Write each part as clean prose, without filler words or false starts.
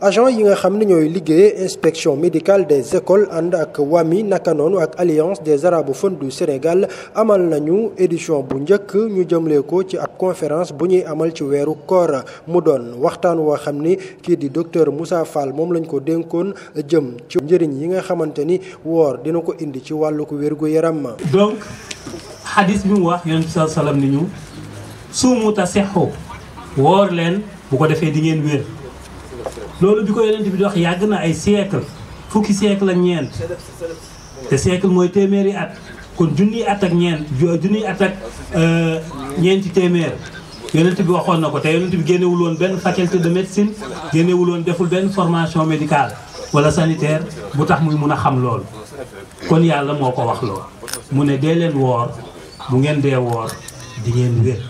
agent yi nga xam ne ñooy liggéey inspection médicale des écoles ànd ak WAMI naka noonu ak alliance des arabophones du Sénégal amal nañu édition bu njëkk ñu jëmlee ko ci ab conférence bu ñuy amal ci weeru koor mu doon waxtaan woo xam ni kii di docteur Moussa Fall moom lañ ko dénkoon jëm ci njëriñ yi nga xamante ni woor dina ko indi ci wàllu ko wérgu yaram. donc xadis bi mu wax yonent bi sallallahu alayhi wasallam ni ñu suumu tasihhu woor leen bu ko defee di ngeen wér. loolu bi ko yonent bi di wax yàgg na ay siècle fukki siècle ak ñeent te siècle mooy téeméeri at kon junniy at ak ñeenti téeméer yonent bi waxoon na ko te yonent bi génnewul woon benn faculté de médecine génnewul woon deful benn formation médicale wala sanitaire bu tax muy mun a xam loolu kon yàlla moo ko wax loolu mu ne dee leen woor bu ngeen dee woor di ngeen wér.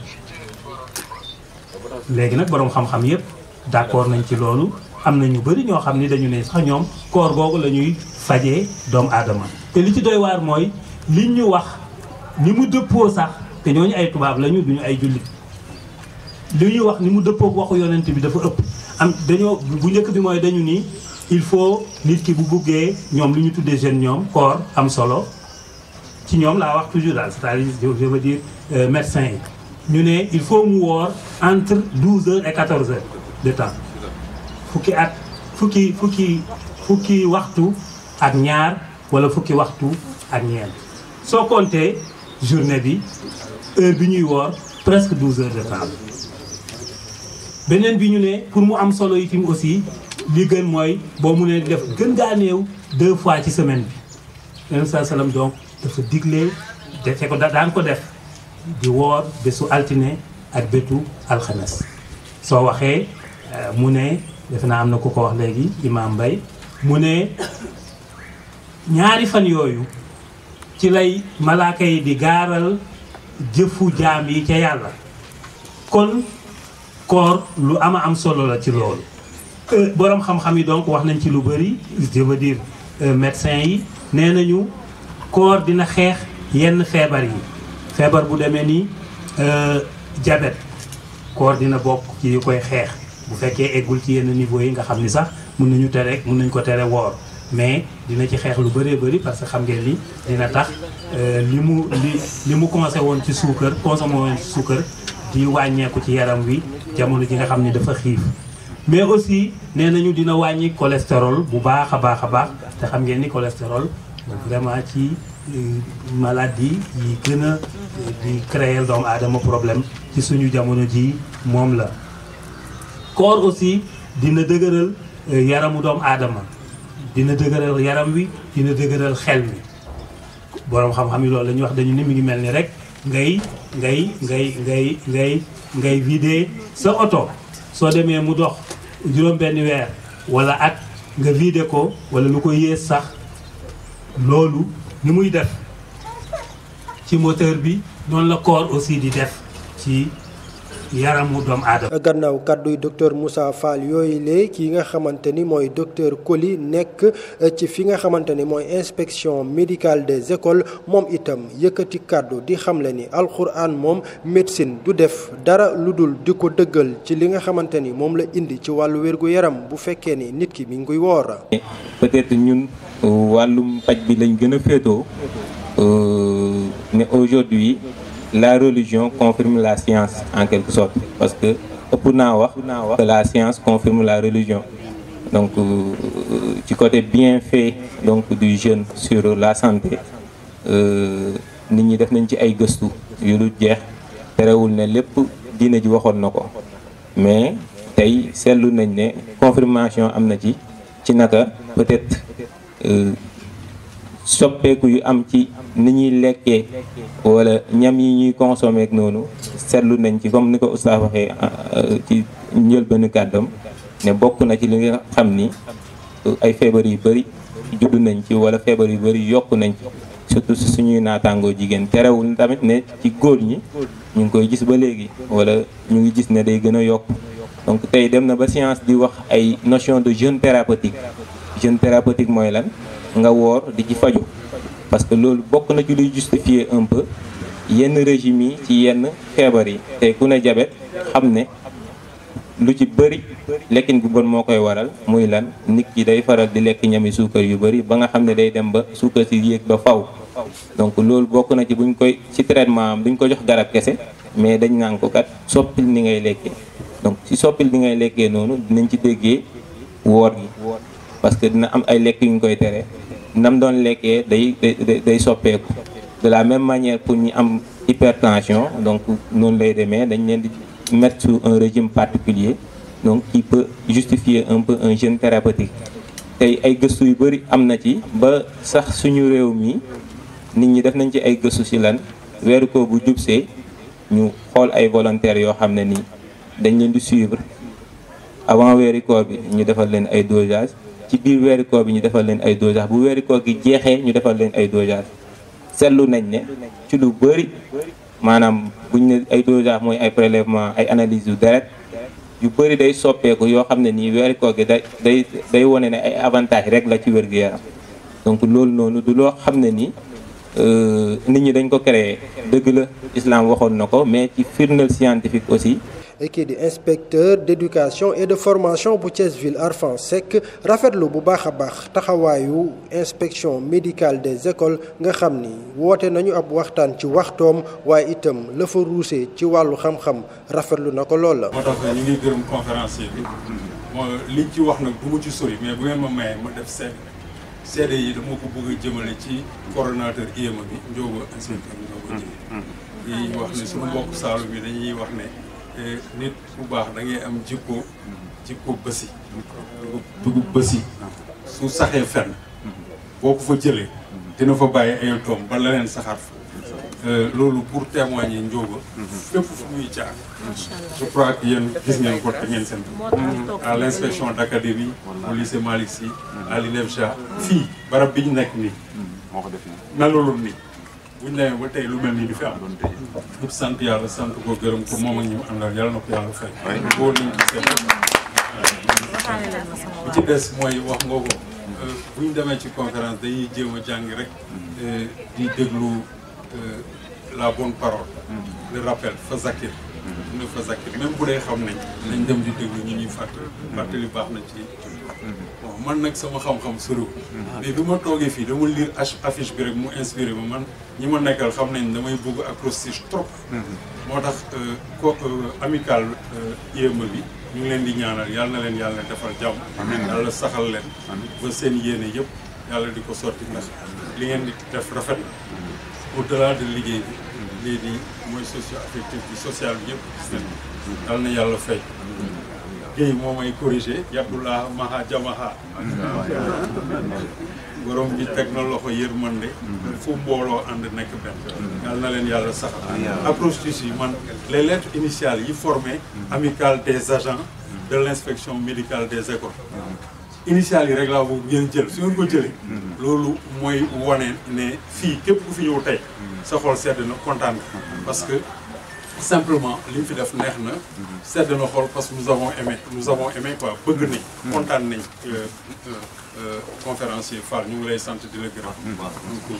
léegi nag boroom xam-xam yépp d'accord nañ ci loolu am na ñu bari ñoo xam ni dañu ne sax ñoom koor googu la ñuy fajee doomu aadama te li ci doy waar mooy liñ ñu wax ni mu dëppoo sax te ñooñu ay tubaab lañu duñu ay jullit li ñuy wax ni mu dëppoo waxu yonent bi dafa ëpp am dañoo bu njëkk bi mooy dañu ni il faut nit ki bu buggee ñoom li ñu tuddee jeune ñoom koor am solo ci ñoom laa wax toujours daal c'est-à-dire je veux dire médecin yi ñu ne il faut mu woor entre 12 heures et 14 heures de temps fukki waxtu ak ñaar wala fukki waxtu ak ñeent soo compter journée bi heure bi ñuy woor presque 12 heures de temps beneen bi ñu ne pour mu am solo itam aussi li gën mooy boo mu ne def gën gaa néew 2 fois ci semaine bi yeneen saa salaam donc dafa digle defe ko daan ko def di woor bésu altine ak bétu alxames soo waxee mu ne defe naa am na ku ko wax léegi Imam Mbaye mu ne ñaari fan yooyu ci lay malaaka yi di gaaral jëfu jaam yi ca yàlla kon koor lu ama am solo la ci loolu boroom xam-xam yi donc wax nañ ci lu bari je veux dire médecins yi nee nañu koor dina xeex yenn feebar yi feebar bu demee ni diabète koor dina bokk ci yu koy xeex bu fekkee eggul ci yenn niveau yi nga xam ni sax mën nañ ko tere woor mais dina ci xeex lu bëree bëri parce que xam ngeen ni dina tax li mu consommé woon ci suukar di wàññeeku ci yaram wi jamono ji nga xam ni dafa xiif mais aussi nee nañu dina wàññi cholestérol bu baax a baax a baax te xam ngeen ni cholestérol vraiment ci maladie yi gën a di créer doomu aadama problème ci suñu jamono ji moom la koor aussi dina dëgëral yaramu doomu aadama dina dëgëral yaram wi dina dëgëral xel mi boroom xam-xam yi loolu la ñuy wax dañu ni mi ngi mel ni rek ngay vider sa oto soo demee mu dox juróom-benn weer wala at nga vider ko wala lu ko yées sax loolu ni muy def ci moteur bi noonu la koor aussi di def ci yaramu doomu aadama. gannaaw kàdduy docteur Moussa Fall yooyu léegi ki nga xamante ni mooy docteur Coly nekk ci fi nga xamante ni mooy inspection médicale des écoles moom itam yëkkati kàddu di xamle ni alxuraan moom médecine du def dara lu dul di ko dëggal ci li nga xamante ni moom la indi ci wàllu wérgu yaram bu fekkee ni nit ki mi ngi koy woor. peut-être ñun wàllum paj bi lañ gën a féetoo mais aujourd'hui la religion confirme la science en quelque sorte parce que ëpp naa wax que la science confirme la religion donc ci côté bienfait donc du jeûne sur la santé nit ñi def nañ ci ay gëstu yu lu jeex terewul ne lépp diine ji waxoon na ko mais tey seetlu nañ ne confirmation am na ci naka peut-être soppeeku yu am ci ni ñuy lekkee wala ñam yi ñuy consommer ak noonu seetlu nañ ci comme ni ko oustaz waxee ci njëlbéenu kàddam ne bokk na ci li nga xam ni ay feebar yu bëri juddu nañ ci wala feebar yu bëri yokk nañ ci surtout si suñuy naataangoo jigéen terewul tamit ne ci góor ñi ñu ngi koy gis ba léegi wala ñu ngi gis ne day gën a yokk donc tey dem na ba science di wax ay notion de jeûne thérapeutique mooy lan nga woor di ci faju parce que loolu bokk na ci luy justifier un peu yenn régime yi ci yenn feebar yi te ku ne diabète xam ne lu ci bëri lekkin gu bon moo koy waral muy lan nit ki day faral di lekk ñami suukar yu bëri ba nga xam ne day dem ba suukar si yéeg ba faw donc loolu bokk na ci buñ koy ci traitement am duñ ko jox garab kese mais dañ naan ko kat soppil ni ngay lekkee donc ci soppil ni ngay lekkee noonu dinañ ci déggee woor gi parce que dina am ay lekk yu ñu koy tere nam doon lekkee day soppeeku de la même manière pour ñu am hypertension donc noonu lay demee dañ leen di mettre sous un régime particulier donc qui peut justifier un peu un jeûne thérapeutique tey ay gëstu yu bëri am na ci ba sax suñu réew mi nit ñi def nañ ci ay gëstu ci lan weeru koor bu jubsee ñu xool ay volontaires yoo xam ne nii dañ leen di suivre avant weeru koor bi ñu defal leen ay dosage ci biir weeru koor bi ñu defal leen ay dosage bu weeru koor gi jeexee ñu defal leen ay dosage seetlu nañ ne ci lu bëri maanaam buñ ne ay dosage mooy ay prélèvement ay analyse yu deret yu bëri day soppeeku yoo xam ne nii weeru koor gi day wone ne ay avantage rek la ci wér-gu-yaram donc loolu noonu du loo xam ne nii nit ñi dañ ko créé dëgg la islam waxoon na ko mais ci firndeel scientifique aussi. kii di inspecteur d'éducation et de formation bu Thiès Ville Arfan Seck rafetlu bu baax a baax taxawaayu inspection médicale des écoles nga xam ni woote nañu ab waxtaan ci waxtoom waaye itam la fa ruusee ci wàllu xam-xam rafetlu na ko lool la. moo tax ñu ngi gërëm conférencier bi liñ ci wax nag du ma ci sori mais bu ngeen ma mayee ma def seede yi dama ko bëgg a jëmale ci coordonnateur IEMA bi Ndiobo inspecteur Ndiobo Dieng yi wax ne suñu mbokk Saalum bi dañuy wax ne nit bu baax da ngay am jikko bësi dugub bësi su saxee fenn boo ko fa jëlee dina fa bàyyi ay doom ba leneen saxaat fa loolu pour témoigner Ndiobo fépp fu muy jaar je crois que yéen gis ngeen ko te ngeen seen à l'inspection d'académie au lycée Malick Sy à l'INEFJA fii barab bi ñu nekk nii melulul nii bu ñu demee ba tey lu mel nii di fi am ñëpp sant yàlla sant ko gërëm ko moom ak ñi mu àndal yàlla na ko yàlla fay boo nañ ci seen bu ci des mooy wax nga ko bu ñu demee ci conférence dañuy jéem a jàng rek di déglu la bonne parole le rappel fa zakir ne fa zakir même bu dee xam nañ dem di déglu ñu ñuy fàttali baax na ci bon man nag sama xam-xam soriwul mais bi ma toogee fii dama lire affiche bi rek mu inspiré ma man ñi ma nekkal xam nañ damay bëgg acrostiche trop moo tax amical IEMA bi ñu ngi leen di ñaanal yàlla na leen yàlla defal jàmm yàlla saxal leen ba seen yéene yëpp yàlla di ko sotti ndax li ngeen di def rafet au-delà de liggéey bi lii di mooy socio affectif bi social bi yëpp yàlla na yàlla fay Guèye moo may corrigé Abdullah Maha Jamaha borom bi teg na loxo yërmande fu mbooloo ànd nekk benn yàlla na leen yàlla saxal acrostiche yi man les lettres initiales yi formé amicale des agents de l'inspection médicale des écoles initiales yi rek laa boobu ngeen jël su ngeen ko jëlee loolu mooy wane ne fii képp ku fi ñëw tey sa xol sedd na kontaan parce que simplement li ñu fi def neex na sedd na xol parce que nous avons aimé quoi bëgg nañ kontaan nañ conférencier Fall ñu ngi lay sant di la gërëm donc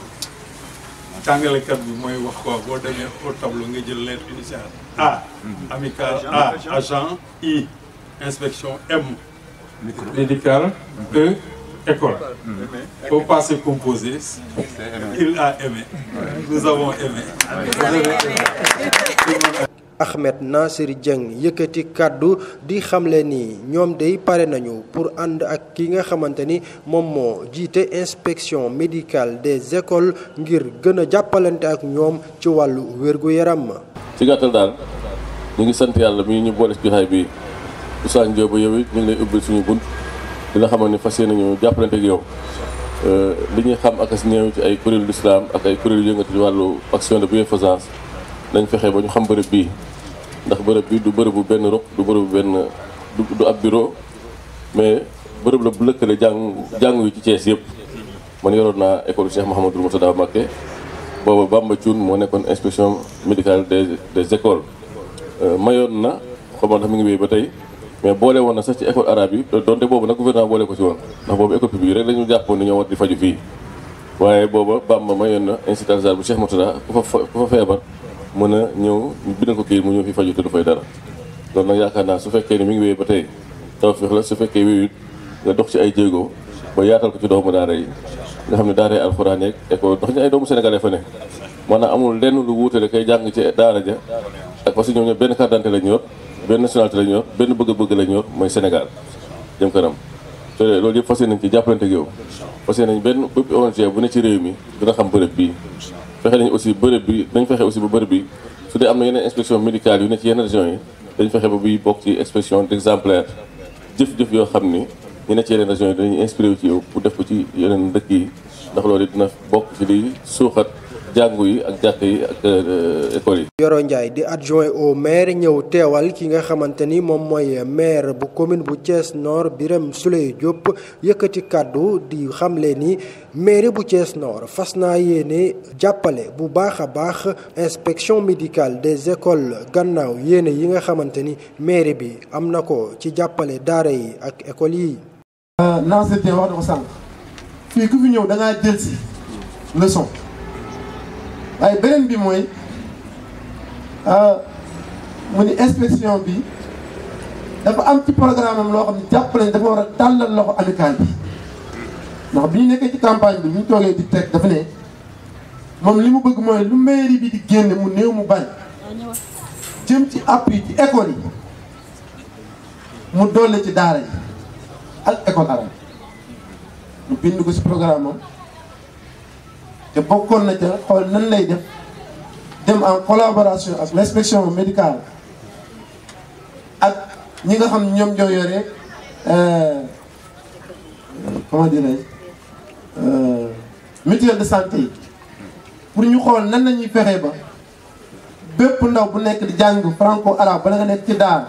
jàngalekat bi mooy wax quoi boo demee au tableau nga jël lettre initiale A amical A agent I inspection M médical E école au passé composé il a aimé nous avons aimé Ahmed Nasir Dieng yëkkati kàddu di xamle ni ñoom day pare nañu pour ànd ak ki nga xamante ni moom moo jiite inspection médicale des écoles ngir gën a jàppalante ak ñoom ci wàllu wér-gu-yaram. ci gàttal daal ñu ngi sant yàlla mi ñu boole ci jotaay bi Oustaz Ndiobo yow it ñu ngi lay ubbil suñu bunt di la xamal ni fas yéene nañu jàppalante ak yow li ñuy xam ak as néew ci ay kuréelu l'islam ak ay kuréelu yëngatu ci wàllu action de bienfaisance dañ fexe ba ñu xam bërëb bii ndax bërëb bi du bërëbu benn ruq du bërëbu benn du ab bureau mais bërëb la bu lëkkale jàng yu ci Thiès yëpp man yoroon naa école Cheikh Mouhamadou Mourtada Mbacké booba Bamba Thioune moo nekkoon inspection médicale des écoles mayoon na xamoon ndax mi ngi wéy ba tey mais boole woon na sax ci école arabe yi donte boobu nag gouvernement boole ko ci woon ndax boobu école publique rek dañu jàppoon ni ñoo war di faju fii waaye booba Bamba mayoon na institut Azhar bu Cheikh Mourtada ku fa feebar mën a ñëw bindal ko kii mu ñëw fi faju te du fay dara loolu nag yaakaar naa su fekkee ni mi ngi wéy ba tey tawfeex la su fekkee wéyut nga dox ci ay jéego ba yaatal ko ci doomu daara yi nga xam ne daara yi alxuraan yeeg école ndax ñu ay doomu sénégalais fa ne maanaam amul lenn lu wuutale kay jàng ci daara ja ak parce que ñoom ñëpp benn carte d'identité la ñu yor benn nationalité la ñu yor benn bëgg-bëgg la ñu yor mooy Sénégal jëm kanam te loolu yëpp fas yéene nañ ci jàppalante ak yow fas yéene nañ benn bépp ONG bu ne ci réew mi dina xam bërëb bii fexe nañ aussi bërëb bi dañ fexe aussi ba bërëb bi su dee am na yeneen inspection médicale yu ne ci yenn régions yi dañ fexe ba buy bokk ci inspection d'exemplaire jëf-jëf yoo xam ni ñu ne ci yeneen régions yi dañuy inspiré wu ci yow pour def ko ci yeneen dëkk yi ndax loolu dina bokk ci liy suuxat jàngu yi ak jàkk yi ak école yi. Yoro Ndiaye di adjoint au maire ñëw teewal ki nga xamante ni moom mooy maire bu commune bu Thiès Nord Birame Souleye Diop yëkkati kàddu di xamle ni maire bu Thiès Nord fas naa yéene jàppale bu baax a baax inspection médicale des écoles gannaaw yéene yi nga xamante ni maire bi am na ko ci jàppale daara yi ak école yi. Nancet wax na ko sànq fii ku fi ñëw da ngaa jël si leçon. waaye beneen bi mooy mu ni inspection bi dafa am ci programme am loo xam ne jàpp nañ dafa war a tàllal loxo amical bi ndax bi ñu nekkee ci campagne bi ñu toogee di teg dafa ne moom li mu bëgg mooy lu mairie bi di génne mu néew mu bari jëm ci appui ci école yi mu doole ci daara yi ak école arabe mu bind ko ci programme am te bokkoon na ca xool nan lay def dem en collaboration ak l'inspection médicale ak ñi nga xam ñoom ñoo yore comment dirais-je mutuelle de santé yi pour ñu xool nan lañuy fexee ba bépp ndaw bu nekk di jàng franco arabe bala nga nekk ci daara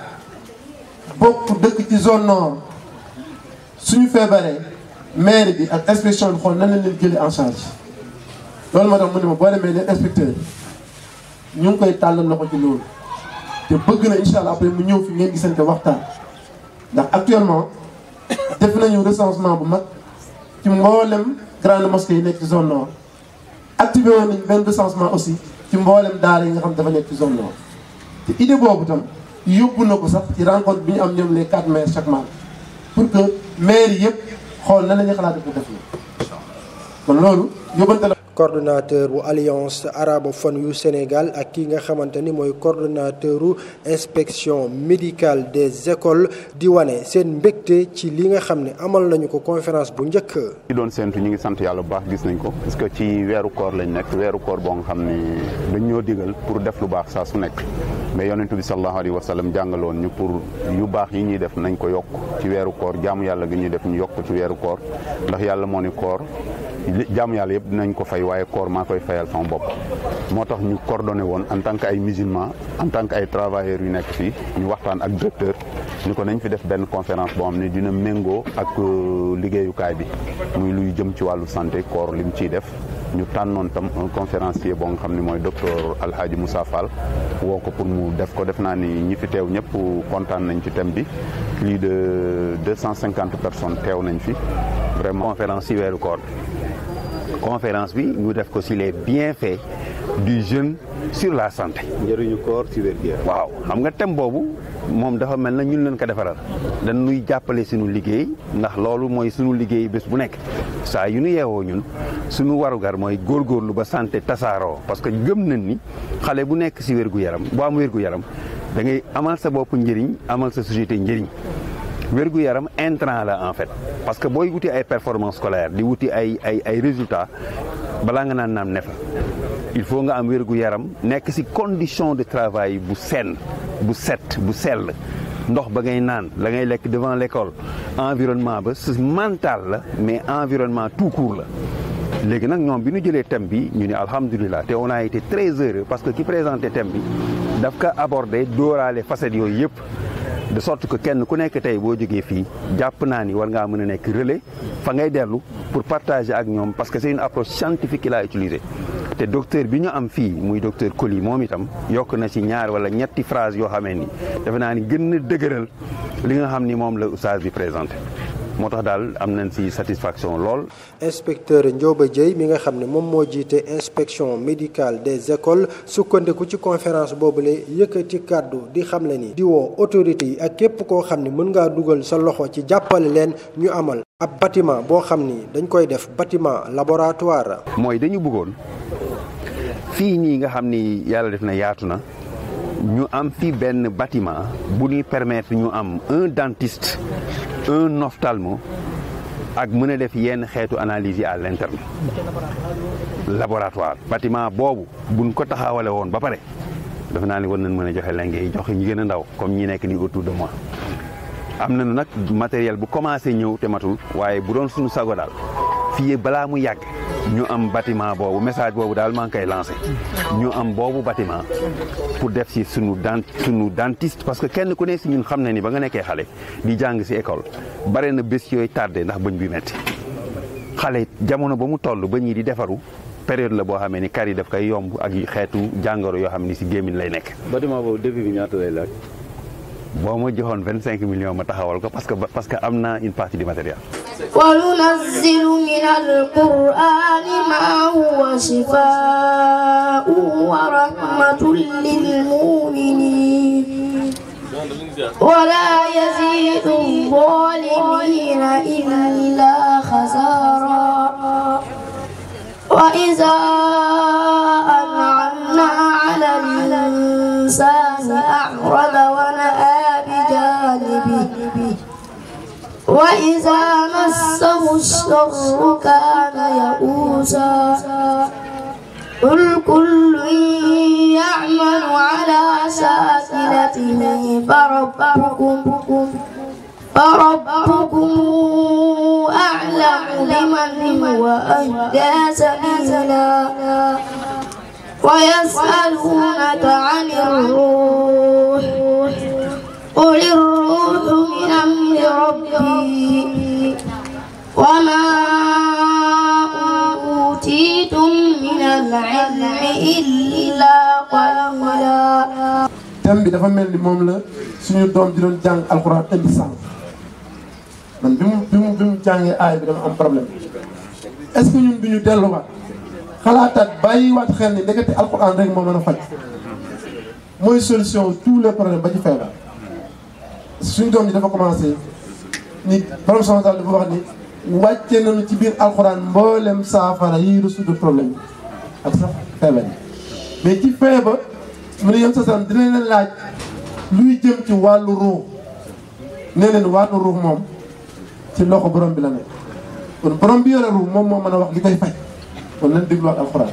bokk dëkk ci zone nord suñu feebaree maire bi ak inspection bi xool nan lañ leen jëlee en charge. loolu moo tax mu ne ma boo demee les inspecteurs ñu ngi koy tàllal loxo ci loolu te bëgg na incha allah après mu ñëw fi ngeen gisante waxtaan ndax actuellement def nañu recensement bu mag ci mboolem grande mosquée yi nekk ci zone nord activé woon nañu benn recensement aussi ci mboolem daara yi nga xam dafa nekk ci zone nord te idée boobu tam yóbbu na ko sax ci rencontre bi ñu am ñoom les 4 maires chaque mois pour que maires yëpp xool nan la ñuy xalaat pour def la kon loolu yóbbante la. coordonnateur bu alliance arabophone yu Sénégal ak ki nga xamante ni mooy coordonnateuru inspection médicale des écoles di wane seen mbégte ci li nga xam ne amal nañu ko conférence bu njëkk. ci doon séntu ñu ngi sant yàlla bu baax gis nañ ko parce que ci weeru koor lañ nekk weeru koor boo nga xam ni dañ ñoo digal pour def lu baax saa su nekk mais yonent bi sallallahu alayhi wa sallam jàngaloon ñu pour yu baax yi ñuy def nañ ko yokk ci weeru koor jaamu yàlla gi ñuy def ñu yokk ci weeru koor ndax yàlla moo ni koor jaamu yàlla yëpp dinañ ko fay waaye koor maa koy fayal sama bopp moo tax ñu coordonné woon en tant que ay musulmans en tant que ay travailleurs yu nekk fii ñu waxtaan ak directeur ñu ko nañ fi def benn conférence boo xam ne dina méngoo ak liggéeyukaay bi muy luy jëm ci wàllu santé koor li mu ciy def ñu tànnoon tam un conférencier boo nga xam ne mooy docteur Alhaji Moussa Fall woo ko pour mu def ko def naa ni ñi fi teew ñëpp kontaan nañ ci thème bi plus de 250 personnes teew nañ fi vraiment conférence ci weeru koor conférence bi ñu def ko ci les bienfaits du jeûne sur la santé. njëriñu koor ci wér-gu-yaram. waaw xam nga thème boobu moom dafa mel na ñun leen ko defaral dañuy jàppale suñu liggéey ndax loolu mooy suñu liggéey bés bu nekk saa yu ñu yeewoo ñun suñu warugar mooy góorgóorlu ba santé tasaaroo parce que gëm nañ ni xale bu nekk ci wér-gu-yaram bu am wér-gu-yaram da ngay amal sa bopp njëriñ amal sa société njëriñ. wér-gu-yaram intrant la en fait parce que booy wuti ay performance scolaire di wuti ay résultats balaa nga naan naam ne fa il faut nga am wér-gu-yaram nekk ci condition de travail bu senn bu set bu sell ndox ba ngay naan la ngay lekk devant l'école environnement ba c'est mental la mais environnement tout court la léegi nag ñoom bi ñu jëlee thème bi ñu ne alhamdulilah te on a été très heureux parce que ki présenté thème bi daf ko abordé dóoraale facettes yooyu yëpp de sorte que kenn ku nekk tey boo jógee fii jàpp naa ni war ngaa mën a nekk relais fa ngay dellu pour partager ak ñoom parce que c'est une approche scientifique qu'il a utilisée te docteur bi ñu am fii muy docteur Coly moom itam yokk na ci 2 wala 3 phrases yoo xamee ni defe naa ni gën na dëgëral li nga xam ni moom la oustaz bi présenté moo tax daal am nañ ci satisfaction lool. inspecteur Ndioba Dieye mi nga xam ne moom moo jiite inspection médicale des écoles sukkandiku ci conférence boobule yëkkati kàddu di xamle ni di woo autorités yi ak képp koo xam ne mën ngaa dugal sa loxo ci jàppale leen ñu amal ab bâtiment boo xam ni dañ koy def bâtiment laboratoire. mooy dañu bëggoon fii nii nga xam ni yàlla def na yaatu na ñu am fi benn bâtiment bu ñuy permettre ñu am un dentiste un ophtalmo ak mën a def yenn xeetu analyse yi à l'interne laboratoire. bâtiment boobu buñ ko taxawale woon ba pare dafa naa ni war nañ mën a joxe lenge yi joxe ñu gën a ndaw comme ñi nekk ni autour de moi. am nañu nag matériel bu commencé ñëw te matul waaye bu doon suñu sago daal fii balaa mu yàgg ñu am bâtiment boobu message boobu daal maa ngi koy lancé ñu am boobu bâtiment pour def si sunu dentiste parce que kenn ku ne si ñun xam na ni ba nga nekkee xale di jàng si école bare na bés yooyu tardé ndax bëñ bi metti xale jamono ba mu toll bëñ yi di defaru période la boo xamee ni kar yi daf koy yomb ak xeetu jàngoro yoo xam ni si gémmiñ lay nekk. bâtiment boobu début bi ñaata lay laaj. boo ma joxoon 25 millions ma taxawal ko parce que am naa une partie du matériel. وننزل من القرآن ما هو شفاء ورحمة للمؤمنين ولا يزيد الظالمين إلا خسارا وإذا أنعمنا على الإنسان أعرض ونأى بجانبه وإذا مسه الشر كان يئوسا قل كل يعمل على شاكلته فربكم أعلم بمن هو أهدى سبيلا ويسألونك عن الروح قل الروح من أمر ربي وما أوتيتم من العلم إلا قليلا. thème bi dafa mel ni moom la suñu doom di doon jàng alxuraan indi sànq man bi mu jàngee aay bi dama am problème est-ce que ñun duñu delluwaat xalaataat bàyyiwaat xel ni ndekete alxuraan rek moo mën a faj mooy solution tous les problèmes ba ci feebar. suñu doom ji dafa commencé ni borom sama daal dafa wax ni wàcce nañu ci biir alxuraan mboolem saafara yi résoudre problème yi ak sax feebar yi mais ci feebar mu ne yem sa san dinañ leen laaj luy jëm ci wàllu ruux nee leen wàllu ruux moom ci loxo borom bi la nekk kon borom bi yore ruux moom moo mën a wax li koy faj kon nañ dégluwaat alxuraan